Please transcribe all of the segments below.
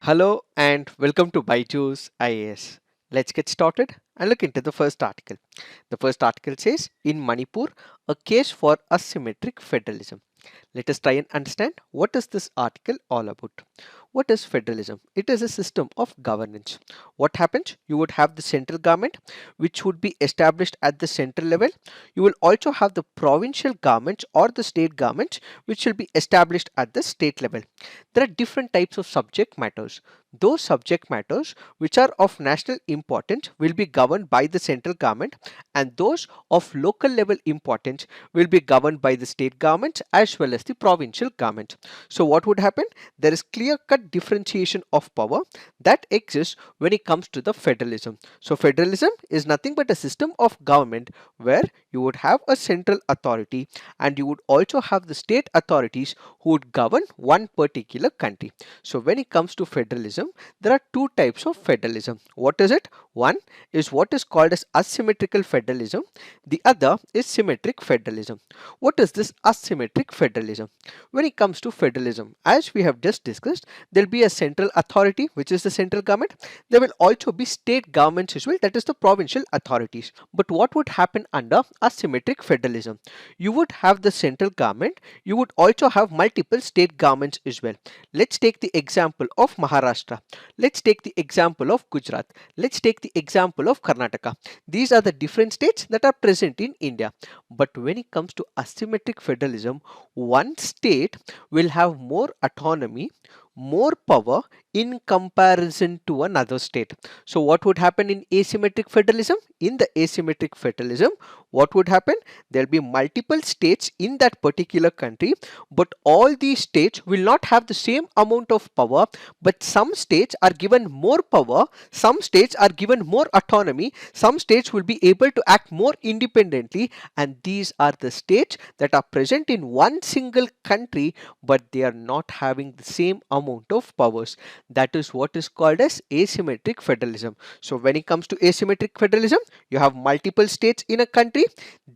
Hello and welcome to BYJU'S IAS. Let's get started and look into the first article. The first article says, in Manipur, a case for asymmetric federalism. Let us try and understand what is this article all about. What is federalism? It is a system of governance. What happens? You would have the central government which would be established at the central level. You will also have the provincial governments or the state governments which will be established at the state level. There are different types of subject matters. Those subject matters which are of national importance will be governed by the central government, and those of local level importance will be governed by the state governments as well as the provincial government. So what would happen? There is clear cut differentiation of power that exists when it comes to the federalism. So federalism is nothing but a system of government where you would have a central authority and you would also have the state authorities who would govern one particular country. So when it comes to federalism, there are two types of federalism. What is it? One is what is called as asymmetrical federalism. The other is symmetric federalism. What is this asymmetric federalism? When it comes to federalism, as we have just discussed, there will be a central authority, which is the central government. There will also be state governments as well, that is the provincial authorities. But what would happen under asymmetric federalism? You would have the central government, you would also have multiple state governments as well. Let's take the example of Maharashtra. Let's take the example of Gujarat. Let's take the example of Karnataka. These are the different states that are present in India. But when it comes to asymmetric federalism, one state will have more autonomy, more power in comparison to another state. So what would happen in asymmetric federalism? In the asymmetric federalism, what would happen? There will be multiple states in that particular country, but all these states will not have the same amount of power, but some states are given more power, some states are given more autonomy, some states will be able to act more independently, and these are the states that are present in one single country, but they are not having the same amount of powers. That is what is called as asymmetric federalism. So when it comes to asymmetric federalism, you have multiple states in a country.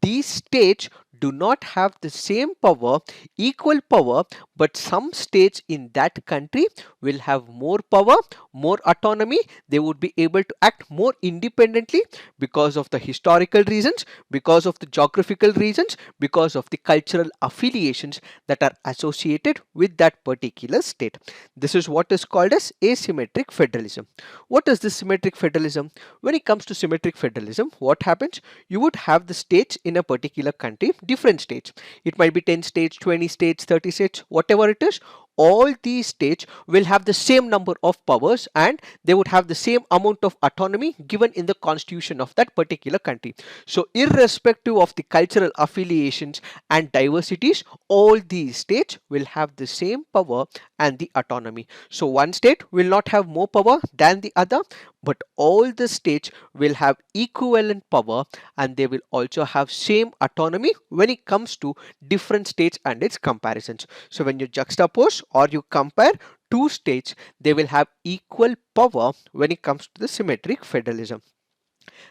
These states do not have the same power, equal power, but some states in that country will have more power, more autonomy. They would be able to act more independently because of the historical reasons, because of the geographical reasons, because of the cultural affiliations that are associated with that particular state. This is what is called as asymmetric federalism. What is this symmetric federalism? When it comes to symmetric federalism, what happens? You would have the states in a particular country, different states. It might be 10 states, 20 states, 30 states, whatever it is. All these states will have the same number of powers and they would have the same amount of autonomy given in the constitution of that particular country. So irrespective of the cultural affiliations and diversities, all these states will have the same power and the autonomy. So one state will not have more power than the other, but all the states will have equivalent power and they will also have same autonomy when it comes to different states and its comparisons. So when you juxtapose or you compare two states, they will have equal power when it comes to the symmetric federalism.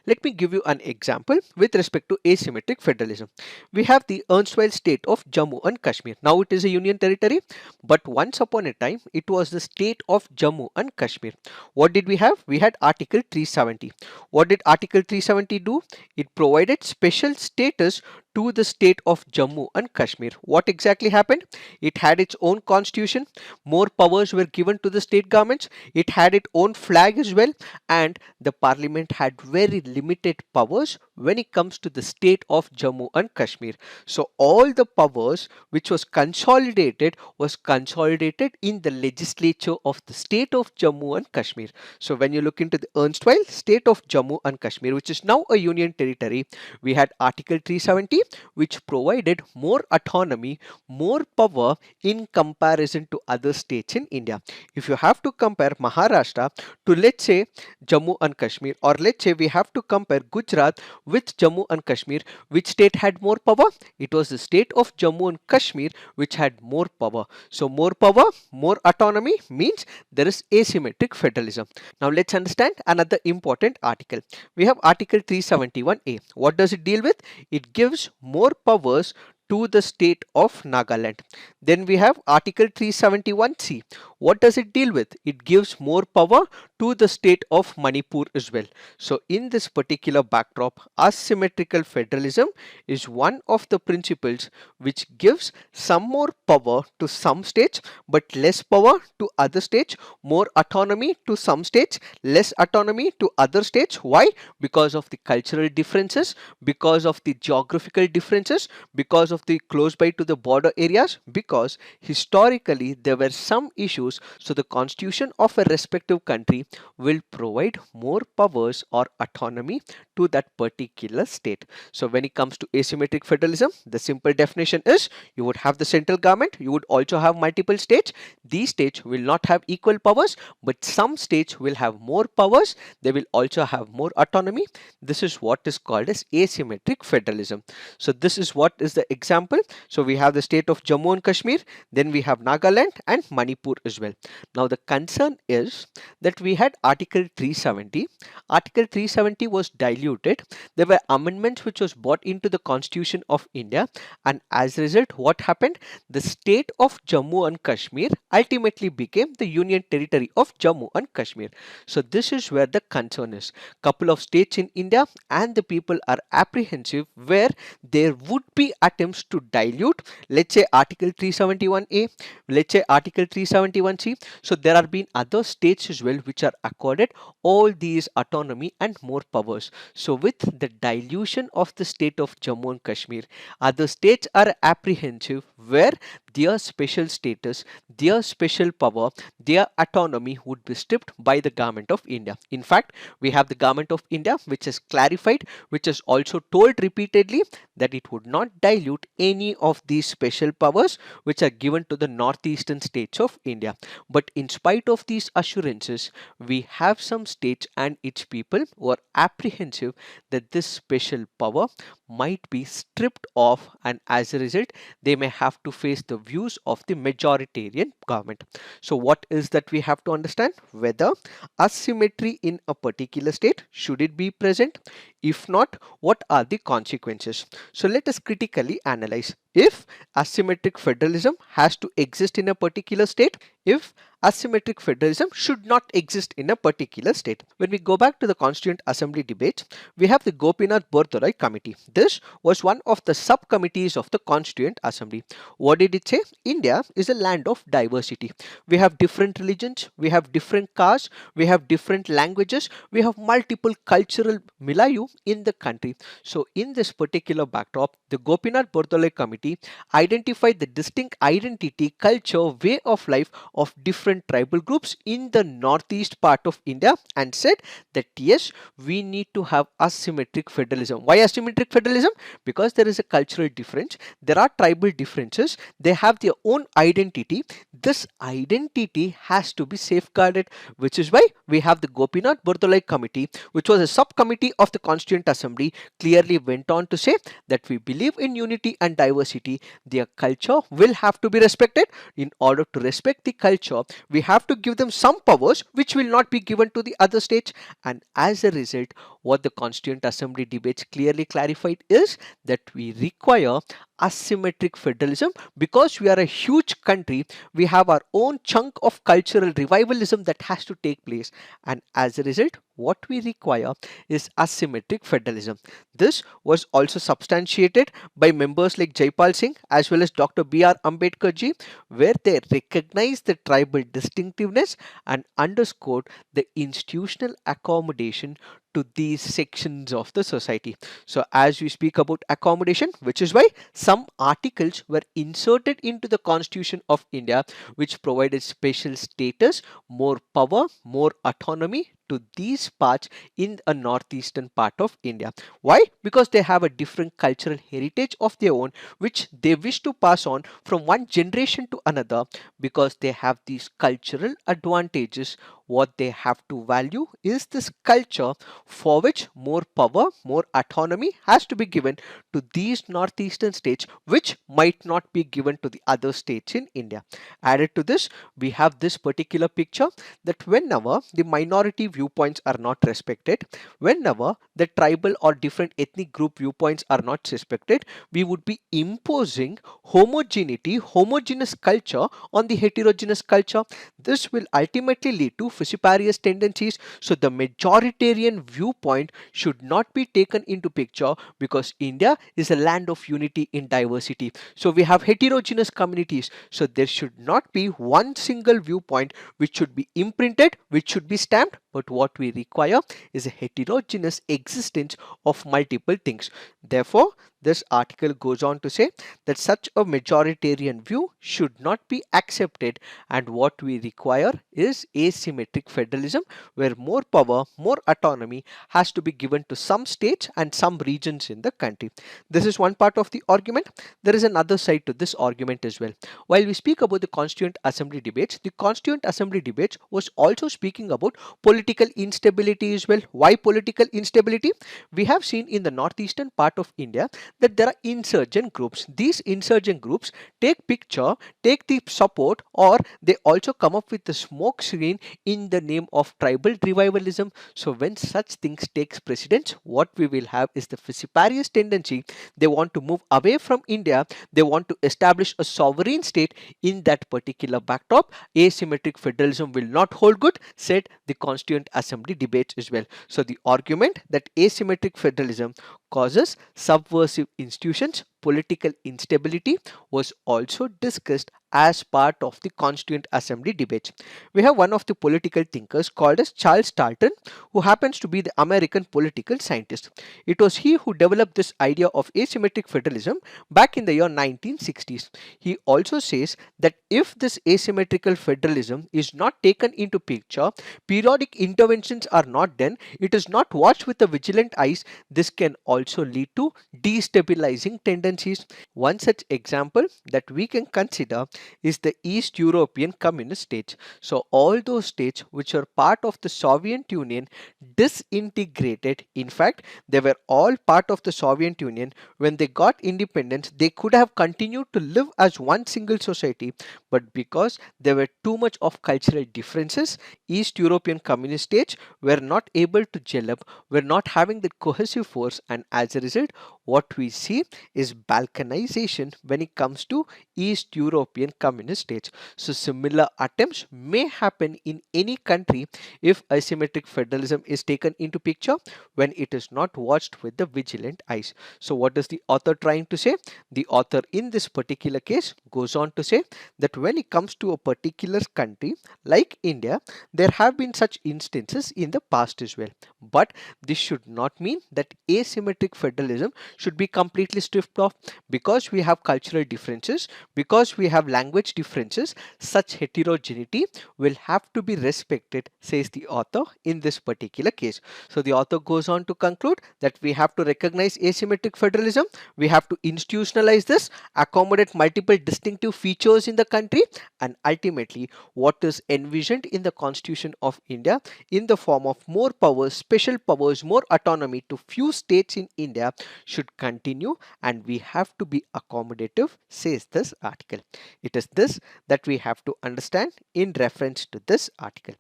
Let me give you an example with respect to asymmetric federalism. We have the erstwhile state of Jammu and Kashmir. Now it is a union territory, but once upon a time it was the state of Jammu and Kashmir. What did we have? We had Article 370. What did Article 370 do? It provided special status to the state of Jammu and Kashmir. What exactly happened? It had its own constitution, more powers were given to the state governments, it had its own flag as well, and the parliament had very limited powers when it comes to the state of Jammu and Kashmir. So all the powers which was consolidated in the legislature of the state of Jammu and Kashmir. So when you look into the erstwhile state of Jammu and Kashmir, which is now a union territory, we had Article 370 which provided more autonomy, more power in comparison to other states in India. If you have to compare Maharashtra to, let's say, Jammu and Kashmir, or let's say we have to compare Gujarat with Jammu and Kashmir, which state had more power? It was the state of Jammu and Kashmir which had more power. So more power, more autonomy means there is asymmetric federalism. Now let's understand another important article. We have Article 371A. What does it deal with? It gives more powers to the state of Nagaland. Then we have Article 371C. what does it deal with? It gives more power to the state of Manipur as well. So in this particular backdrop, asymmetrical federalism is one of the principles which gives some more power to some states but less power to other states, more autonomy to some states, less autonomy to other states. Why? Because of the cultural differences, because of the geographical differences, because of the close by to the border areas, because historically there were some issues. So the constitution of a respective country will provide more powers or autonomy to that particular state. So when it comes to asymmetric federalism, the simple definition is you would have the central government, you would also have multiple states. These states will not have equal powers, but some states will have more powers. They will also have more autonomy. This is what is called as asymmetric federalism. So this is what is the example. So we have the state of Jammu and Kashmir, then we have Nagaland and Manipur as well. Now the concern is that we had Article 370. Article 370 was diluted. There were amendments which was brought into the Constitution of India, and as a result, what happened? The state of Jammu and Kashmir ultimately became the Union Territory of Jammu and Kashmir. So this is where the concern is. Couple of states in India and the people are apprehensive where there would be attempts to dilute, let's say Article 371A, let's say Article 371C. So there are been other states as well which are accorded all these autonomy and more powers. So with the dilution of the state of Jammu and Kashmir, other states are apprehensive where their special status, their special power, their autonomy would be stripped by the government of India. In fact, we have the government of India which has clarified, which has also told repeatedly that it would not dilute any of these special powers which are given to the northeastern states of India. But in spite of these assurances, we have some states and its people who are apprehensive that this special power might be stripped off, and as a result they may have to face the views of the majoritarian government. So what is that we have to understand? Whether asymmetry in a particular state, should it be present? If not, what are the consequences? So let us critically analyze. If asymmetric federalism has to exist in a particular state, if asymmetric federalism should not exist in a particular state. When we go back to the Constituent Assembly debates, we have the Gopinath Bordoloi Committee. This was one of the subcommittees of the Constituent Assembly. What did it say? India is a land of diversity. We have different religions, we have different castes, we have different languages, we have multiple cultural milieu in the country. So in this particular backdrop, the Gopinath Bordoloi Committee identified the distinct identity, culture, way of life of different tribal groups in the northeast part of India and said that yes, we need to have asymmetric federalism. Why asymmetric federalism? Because there is a cultural difference, there are tribal differences, they have their own identity. This identity has to be safeguarded, which is why we have the Gopinath Bordoloi Committee, which was a subcommittee of the Constituent Assembly, clearly went on to say that we believe in unity and diversity. Their culture will have to be respected. In order to respect the culture, we have to give them some powers which will not be given to the other states. And as a result, what the Constituent Assembly debates clearly clarified is that we require asymmetric federalism because we are a huge country. We have our own chunk of cultural revivalism that has to take place, and as a result what we require is asymmetric federalism. This was also substantiated by members like Jaipal Singh as well as Dr. B.R. Ambedkar ji, where they recognized the tribal distinctiveness and underscored the institutional accommodation to these sections of the society. So as we speak about accommodation, which is why some articles were inserted into the Constitution of India which provided special status, more power, more autonomy to these parts in a northeastern part of India. Why? Because they have a different cultural heritage of their own which they wish to pass on from one generation to another, because they have these cultural advantages. What they have to value is this culture for which more power, more autonomy has to be given to these northeastern states which might not be given to the other states in India. Added to this, we have this particular picture that whenever the minority viewpoints are not respected, whenever the tribal or different ethnic group viewpoints are not respected, we would be imposing homogeneous culture on the heterogeneous culture. This will ultimately lead to vociferous tendencies. So the majoritarian viewpoint should not be taken into picture, because India is a land of unity in diversity. So we have heterogeneous communities. So there should not be one single viewpoint which should be imprinted, which should be stamped, but what we require is a heterogeneous existence of multiple things. Therefore, this article goes on to say that such a majoritarian view should not be accepted, and what we require is asymmetric federalism, where more power, more autonomy has to be given to some states and some regions in the country. This is one part of the argument. There is another side to this argument as well. While we speak about the Constituent Assembly debates, the Constituent Assembly debates was also speaking about political instability as well. Why political instability? We have seen in the northeastern part of India that there are insurgent groups. These insurgent groups take picture, take the support, or they also come up with the smoke screen in the name of tribal revivalism. So when such things takes precedence, what we will have is the vociferous tendency. They want to move away from India. They want to establish a sovereign state in that particular backdrop. Asymmetric federalism will not hold good, said the Constituent Assembly debates as well. So the argument that asymmetric federalism causes subversive institutions, political instability, was also discussed as part of the Constituent Assembly debates. We have one of the political thinkers called as Charles Dalton, who happens to be the American political scientist. It was he who developed this idea of asymmetric federalism back in the year 1960s. He also says that if this asymmetrical federalism is not taken into picture, periodic interventions are not done, it is not watched with a vigilant eyes, this can also lead to destabilizing tendencies. One such example that we can consider is the East European communist states. So all those states which are part of the Soviet Union disintegrated. In fact, they were all part of the Soviet Union. When they got independence, they could have continued to live as one single society, but because there were too much of cultural differences, East European communist states were not able to gel up, were not having the cohesive force, and as a result, what we see is balkanization when it comes to East European communist states. So similar attempts may happen in any country if asymmetric federalism is taken into picture, when it is not watched with the vigilant eyes. So what is the author trying to say? The author in this particular case goes on to say that when it comes to a particular country like India, there have been such instances in the past as well. But this should not mean that asymmetric federalism should be completely stripped off. Because we have cultural differences, because we have language differences, such heterogeneity will have to be respected, says the author in this particular case. So the author goes on to conclude that we have to recognize asymmetric federalism, we have to institutionalize this, accommodate multiple distinctive features in the country, and ultimately what is envisioned in the Constitution of India in the form of more powers, special powers, more autonomy to few states in India should continue, and we have to be accommodative, says this article. It is this that we have to understand in reference to this article.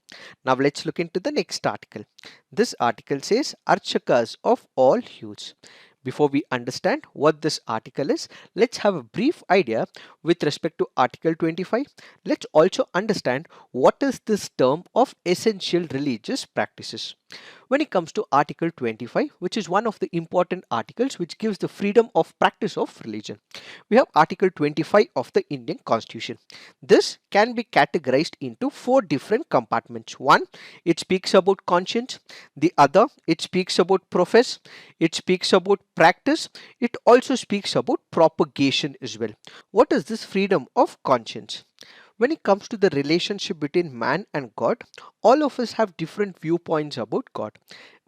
Now let's look into the next article. This article says Archakas of all hues. Before we understand what this article is, let's have a brief idea with respect to Article 25. Let's also understand what is this term of essential religious practices. When it comes to Article 25, which is one of the important articles which gives the freedom of practice of religion, we have Article 25 of the Indian Constitution. This can be categorized into four different compartments. One, it speaks about conscience. The other, it speaks about profess. It speaks about practice. It also speaks about propagation as well. What is this freedom of conscience? When it comes to the relationship between man and God, all of us have different viewpoints about God.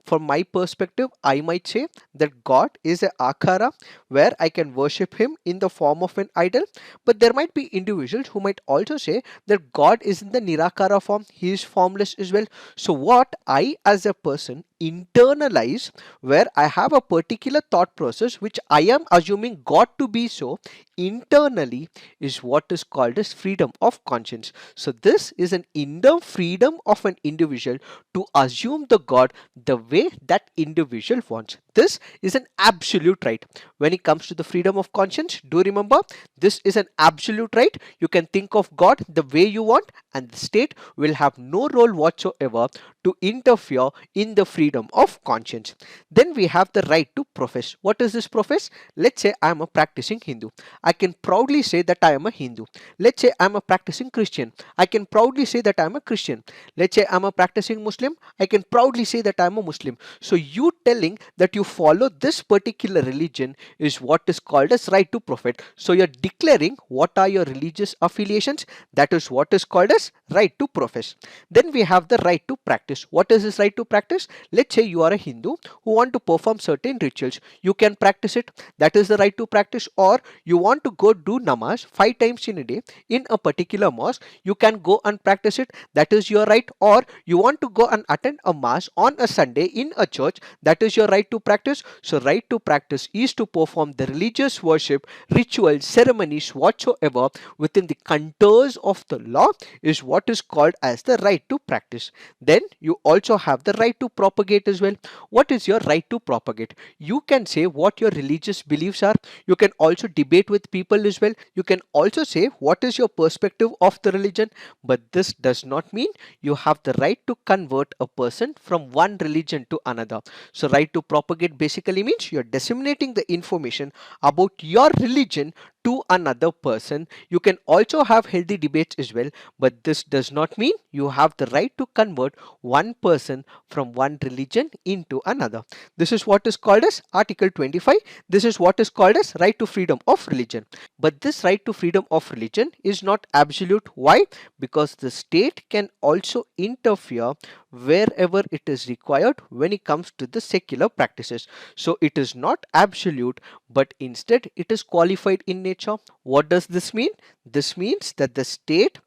From my perspective, I might say that God is a akara where I can worship him in the form of an idol. But there might be individuals who might also say that God is in the nirakara form. He is formless as well. So what I as a person internalize, where I have a particular thought process which I am assuming God to be so internally, is what is called as freedom of conscience. So this is an inner freedom of an individual to assume the God the way that individual wants. This is an absolute right. When it comes to the freedom of conscience, do remember, this is an absolute right. You can think of God the way you want, and the state will have no role whatsoever to interfere in the freedom of conscience. Then we have the right to profess. What is this profess? Let's say I am a practicing Hindu. I can proudly say that I am a Hindu. Let's say I am a practicing Christian. I can proudly say that I am a Christian. Let's say I am a practicing Muslim. I can proudly say that I am a Muslim. So you telling that you follow this particular religion is what is called as right to profess. So you're declaring what are your religious affiliations. That is what is called as right to profess. Then we have the right to practice. What is this right to practice? Let's say you are a Hindu who want to perform certain rituals. You can practice it. That is the right to practice. Or you want to go do namaz 5 times in a day in a particular mosque. You can go and practice it. That is your right. Or you want to go and attend a mass on a Sunday in a church. That is your right to practice. So right to practice is to perform the religious worship, rituals, ceremonies whatsoever within the contours of the law is what is called as the right to practice. Then you also have the right to propagate as well. What is your right to propagate? You can say what your religious beliefs are. You can also debate with people as well. You can also say what is your perspective of the religion. But this does not mean you have the right to convert a person from one religion to another. So right to propagate basically means you're disseminating the information about your religion to another person. You can also have healthy debates as well, but this does not mean you have the right to convert one person from one religion into another. This is what is called as Article 25. This is what is called as right to freedom of religion. But this right to freedom of religion is not absolute. Why? Because the state can also interfere wherever it is required when it comes to the secular practices. So it is not absolute, but instead it is qualified in nature. What does this mean? This means that the state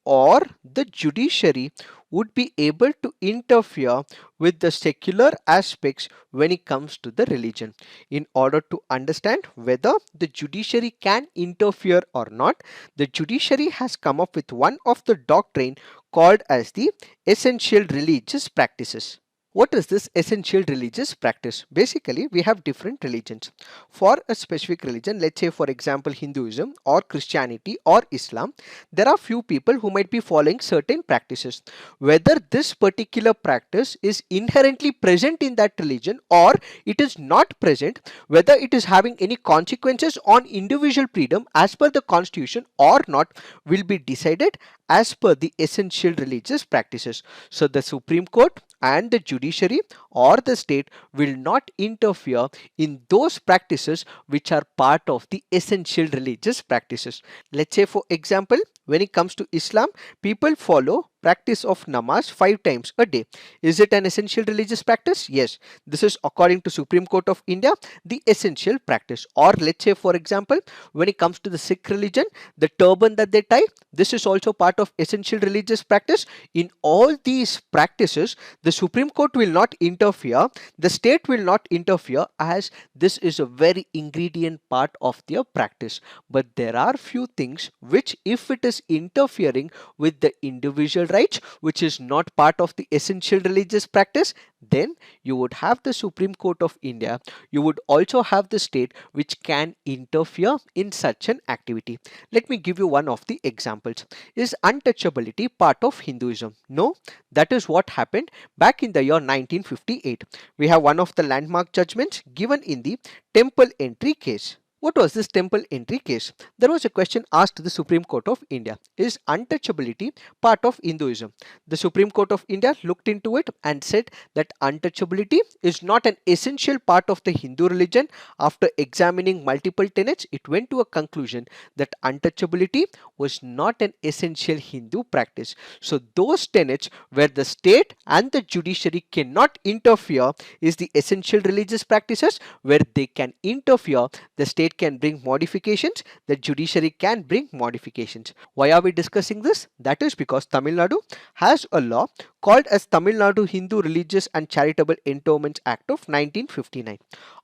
or the judiciary would be able to interfere with the secular aspects when it comes to the religion. In order to understand whether the judiciary can interfere or not, the judiciary has come up with one of the doctrine called as the essential religious practices. What is this essential religious practice? Basically, we have different religions. For a specific religion, let's say for example Hinduism or Christianity or Islam, there are few people who might be following certain practices. Whether this particular practice is inherently present in that religion or it is not present, whether it is having any consequences on individual freedom as per the constitution or not, will be decided as per the essential religious practices. So the Supreme Court and the judiciary or the state will not interfere in those practices which are part of the essential religious practices. Let's say for example, when it comes to Islam, people follow practice of namaz 5 times a day. Is it an essential religious practice? Yes. This is according to Supreme Court of India, the essential practice. Or let's say for example, when it comes to the Sikh religion, the turban that they tie, this is also part of essential religious practice. In all these practices, the Supreme Court will not interfere, the state will not interfere, as this is a very ingredient part of their practice. But there are few things which, if it is interfering with the individual rights, which is not part of the essential religious practice, then you would have the Supreme Court of India, you would also have the state which can interfere in such an activity. Let me give you one of the examples. Is untouchability part of Hinduism? No, that is what happened back in the year 1958. We have one of the landmark judgments given in the temple entry case. What was this temple entry case? There was a question asked to the Supreme Court of India. Is untouchability part of Hinduism? The Supreme Court of India looked into it and said that untouchability is not an essential part of the Hindu religion. After examining multiple tenets, it went to a conclusion that untouchability was not an essential Hindu practice. So those tenets where the state and the judiciary cannot interfere is the essential religious practices. Where they can interfere, the state can bring modifications, the judiciary can bring modifications. Why are we discussing this? That is because Tamil Nadu has a law called as Tamil Nadu Hindu Religious and Charitable Endowments Act of 1959.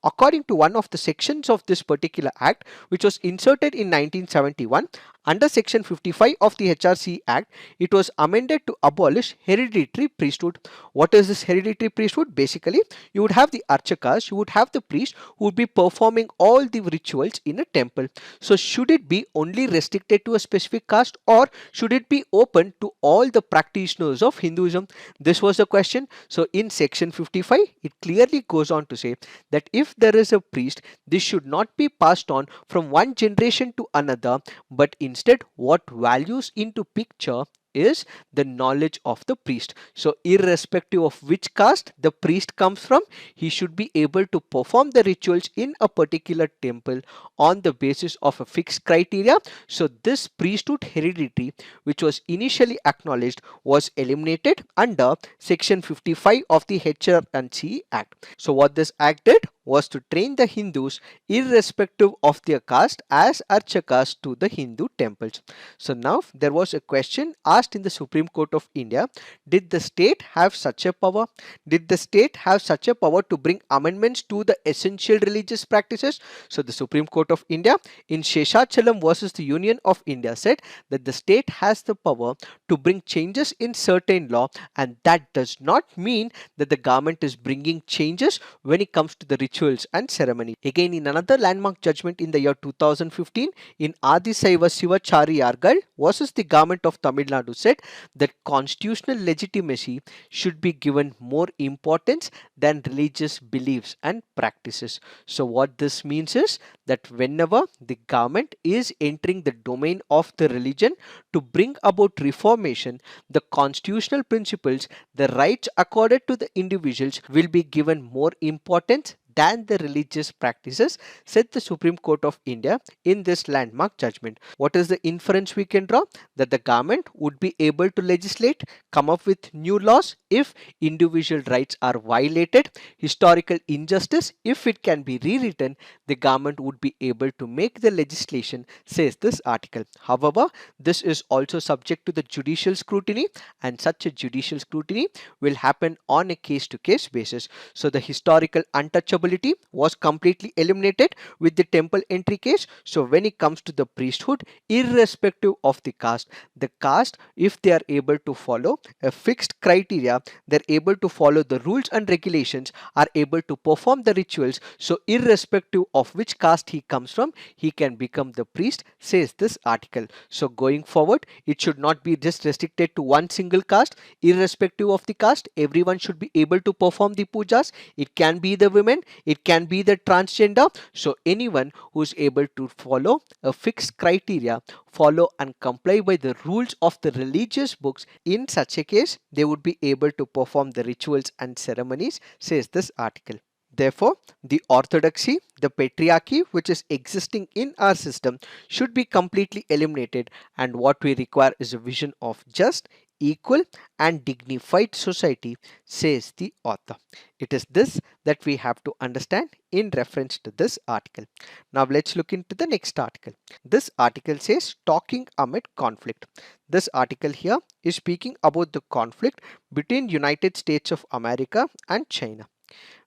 According to one of the sections of this particular act, which was inserted in 1971, under section 55 of the HRC Act, it was amended to abolish hereditary priesthood. What is this hereditary priesthood? Basically, you would have the Archakas, you would have the priest who would be performing all the rituals in a temple. So should it be only restricted to a specific caste, or should it be open to all the practitioners of Hinduism? This was the question. So in section 55, it clearly goes on to say that if there is a priest, this should not be passed on from one generation to another, but instead what values into picture is the knowledge of the priest. So irrespective of which caste the priest comes from, he should be able to perform the rituals in a particular temple on the basis of a fixed criteria. So this priesthood heredity, which was initially acknowledged, was eliminated under section 55 of the HRC Act. So what this act did was to train the Hindus irrespective of their caste as Archakas to the Hindu temples. So now there was a question asked in the Supreme Court of India: did the state have such a power? Did the state have such a power to bring amendments to the essential religious practices? So the Supreme Court of India in Sheshachalam versus the Union of India said that the state has the power to bring changes in certain law, and that does not mean that the government is bringing changes when it comes to the rituals and ceremony. Again, in another landmark judgment in the year 2015 in Adisaiva Sivachariyargal versus the government of Tamil Nadu said that constitutional legitimacy should be given more importance than religious beliefs and practices. So what this means is that whenever the government is entering the domain of the religion to bring about reformation, the constitutional principles, the rights accorded to the individuals will be given more importance than the religious practices, said the Supreme Court of India in this landmark judgment. What is the inference we can draw? That the government would be able to legislate, come up with new laws if individual rights are violated. Historical injustice, if it can be rewritten, the government would be able to make the legislation, says this article. However, this is also subject to the judicial scrutiny, and such a judicial scrutiny will happen on a case-to-case basis. So the historical untouchability was completely eliminated with the temple entry case. So when it comes to the priesthood, irrespective of the caste, if they are able to follow a fixed criteria, they're able to follow the rules and regulations, are able to perform the rituals. So irrespective of which caste he comes from, he can become the priest, says this article. So going forward, it should not be just restricted to one single caste. Irrespective of the caste, everyone should be able to perform the pujas. It can be the women, it can be the transgender. So anyone who is able to follow a fixed criteria, follow and comply by the rules of the religious books, in such a case they would be able to perform the rituals and ceremonies, says this article. Therefore, the orthodoxy, the patriarchy which is existing in our system should be completely eliminated, and what we require is a vision of just, equal and dignified society, says the author. It is this that we have to understand in reference to this article. Now let's look into the next article. This article says talking amid conflict. This article here is speaking about the conflict between United States of America and China.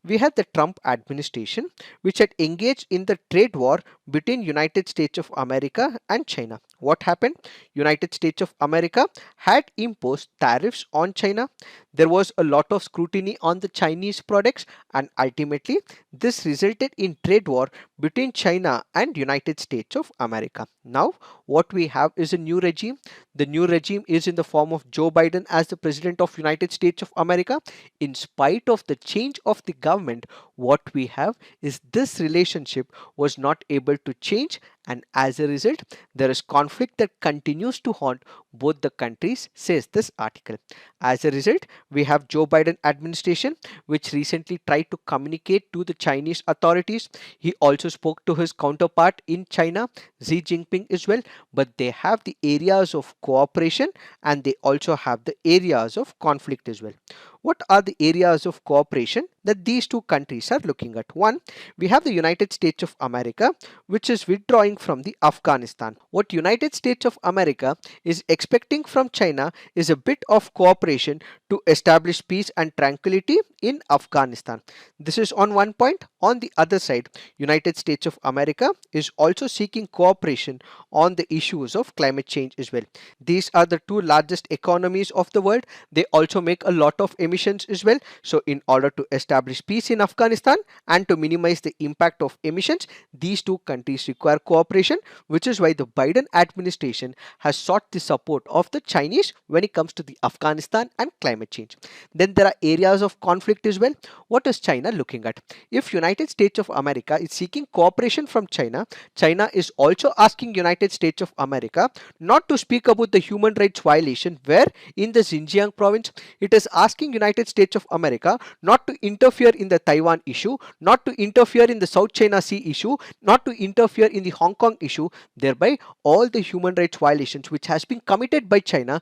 We had the Trump administration which had engaged in the trade war between United States of America and China. What happened? United States of America had imposed tariffs on China. There was a lot of scrutiny on the Chinese products, and ultimately this resulted in trade war between China and United States of America. Now what we have is a new regime. The new regime is in the form of Joe Biden as the President of United States of America. In spite of the change of the government, what we have is this relationship was not able to change, and as a result there is conflict that continues to haunt both the countries, says this article. As a result, we have Joe Biden administration which recently tried to communicate to the Chinese authorities. He also spoke to his counterpart in China, Xi Jinping, as well, but they have the areas of cooperation and they also have the areas of conflict as well. What are the areas of cooperation that these two countries are looking at? One, we have the United States of America which is withdrawing from the Afghanistan. What United States of America is expecting from China is a bit of cooperation to establish peace and tranquility in Afghanistan. This is on one point. On the other side, United States of America is also seeking cooperation on the issues of climate change as well. These are the two largest economies of the world. They also make a lot of emissions as well. So in order to establish peace in Afghanistan and to minimize the impact of emissions, these two countries require cooperation, which is why the Biden administration has sought the support of the Chinese when it comes to the Afghanistan and climate change. Then there are areas of conflict as well. What is China looking at? If United States of America is seeking cooperation from China, China is also asking United States of America not to speak about the human rights violation where in the Xinjiang province. It is asking United States of America not to interfere in the Taiwan issue, not to interfere in the South China Sea issue, not to interfere in the Hong Kong issue. Thereby all the human rights violations which has been committed by China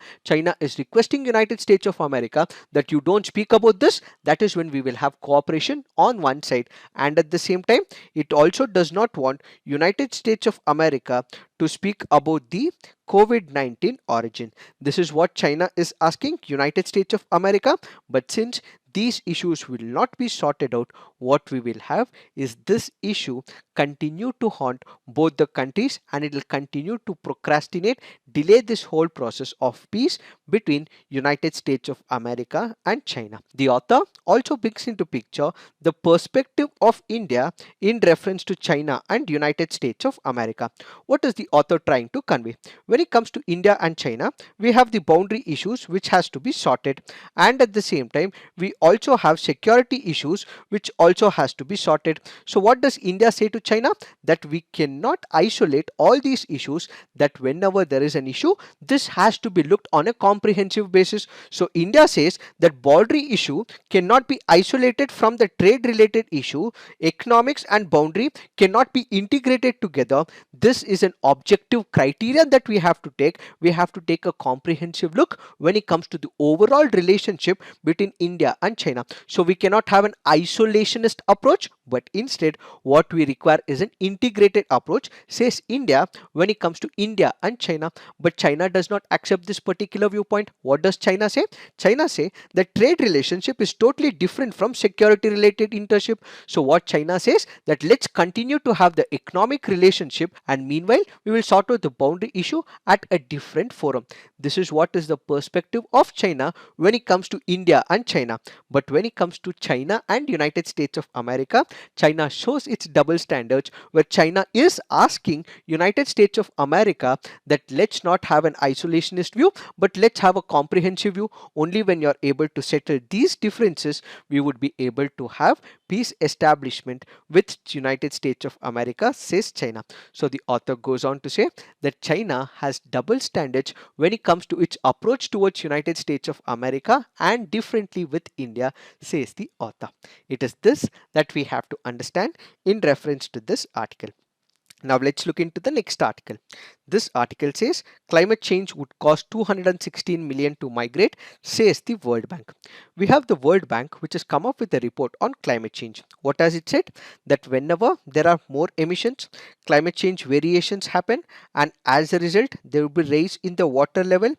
is requesting United States of America that you don't speak about this. That is when we will have cooperation on one side, and at the same time it also does not want United States of America to speak about the COVID-19 origin. This is what China is asking United States of America. But since these issues will not be sorted out, what we will have is this issue continue to haunt both the countries, and it will continue to procrastinate, delay this whole process of peace between United States of America and China. The author also brings into picture the perspective of India in reference to China and United States of America. What is the author trying to convey? When it comes to India and China, we have the boundary issues which has to be sorted, and at the same time we also have security issues which also has to be sorted. So what does India say to China? That we cannot isolate all these issues, that whenever there is an issue, this has to be looked on a comprehensive basis. So India says that boundary issue cannot be isolated from the trade related issue. Economics and boundary cannot be integrated together. This is an objective criteria that we have to take. We have to take a comprehensive look when it comes to the overall relationship between India and China. So we cannot have an isolationist approach, but instead what we require is an integrated approach, says India, when it comes to India and China. But China does not accept this particular viewpoint. What does China say? China say that trade relationship is totally different from security related internship. So what China says, that let's continue to have the economic relationship, and meanwhile we will sort out the boundary issue at a different forum. This is what is the perspective of China when it comes to India and China. But when it comes to China and United States of America, China shows its double standards, where China is asking United States of America that let's not have an isolationist view, but let's have a comprehensive view. Only when you're able to settle these differences, we would be able to have peace establishment with United States of America, says China. So the author goes on to say that China has double standards when it comes to its approach towards United States of America and differently with India, says the author. It is this that we have to understand in reference to this article. Now let's look into the next article. This article says climate change would cost 216 million to migrate, says the World Bank. We have the World Bank which has come up with a report on climate change. What has it said? That whenever there are more emissions, climate change variations happen, and as a result there will be rise in the water level.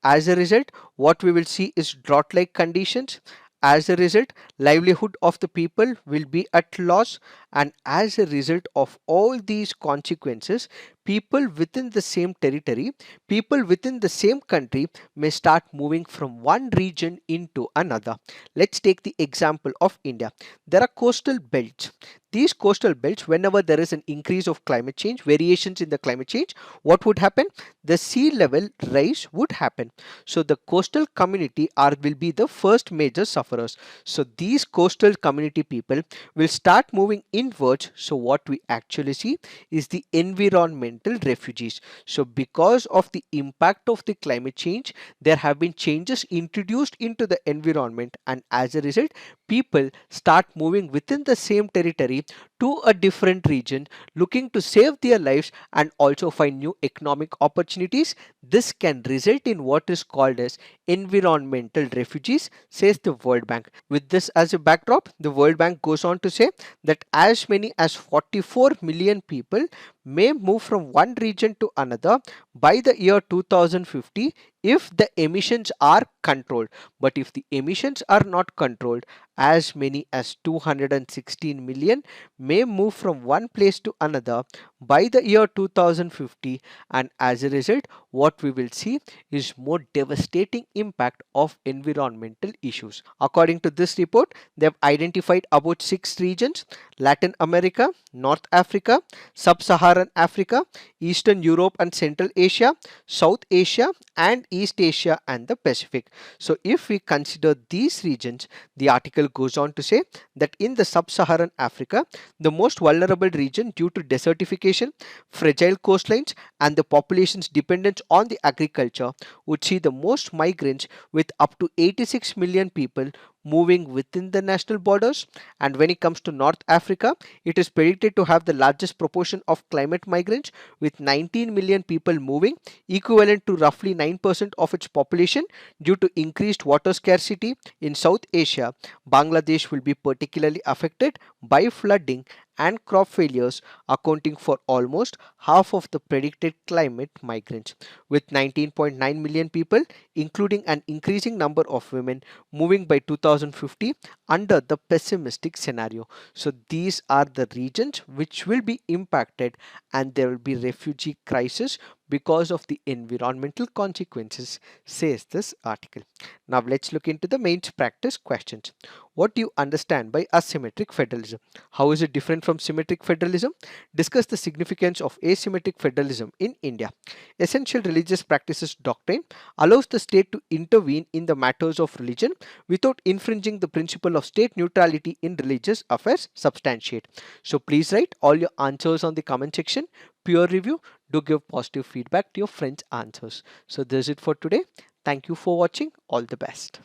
As a result, what we will see is drought-like conditions. As a result, livelihood of the people will be at loss, and as a result of all these consequences, people within the same territory, people within the same country may start moving from one region into another. Let's take the example of India. There are coastal belts. These coastal belts, whenever there is an increase of climate change, variations in the climate change, what would happen? The sea level rise would happen. So the coastal community will be the first major sufferers. So these coastal community people will start moving inwards. So what we actually see is the environmental refugees. So because of the impact of the climate change, there have been changes introduced into the environment, and as a result, people start moving within the same territory to a different region, looking to save their lives and also find new economic opportunities. This can result in what is called as environmental refugees, says the World Bank. With this as a backdrop, the World Bank goes on to say that as many as 44 million people may move from one region to another by the year 2050 if the emissions are controlled. But if the emissions are not controlled, as many as 216 million may move from one place to another by the year 2050, and as a result what we will see is more devastating impact of environmental issues. According to this report, they have identified about 6 regions: Latin America, North Africa, Sub-Saharan Africa, Eastern Europe and Central Asia, South Asia, and East Asia and the Pacific. So if we consider these regions, the article goes on to say that in the Sub-Saharan Africa, the most vulnerable region due to desertification, fragile coastlines, and the population's dependence on the agriculture would see the most migrants, with up to 86 million people moving within the national borders. And when it comes to North Africa, it is predicted to have the largest proportion of climate migrants, with 19 million people moving, equivalent to roughly 9% of its population. Due to increased water scarcity in South Asia, Bangladesh will be particularly affected by flooding and crop failures, accounting for almost half of the predicted climate migrants, with 19.9 million people, including an increasing number of women, moving by 2050 under the pessimistic scenario. So these are the regions which will be impacted, and there will be refugee crisis because of the environmental consequences, says this article. Now let's look into the main practice questions. What do you understand by asymmetric federalism? How is it different from symmetric federalism? Discuss the significance of asymmetric federalism in India. Essential religious practices doctrine allows the state to intervene in the matters of religion without infringing the principle of state neutrality in religious affairs. Substantiate. So please write all your answers on the comment section. Peer review. Do give positive feedback to your friends' answers. So this is it for today. Thank you for watching. All the best.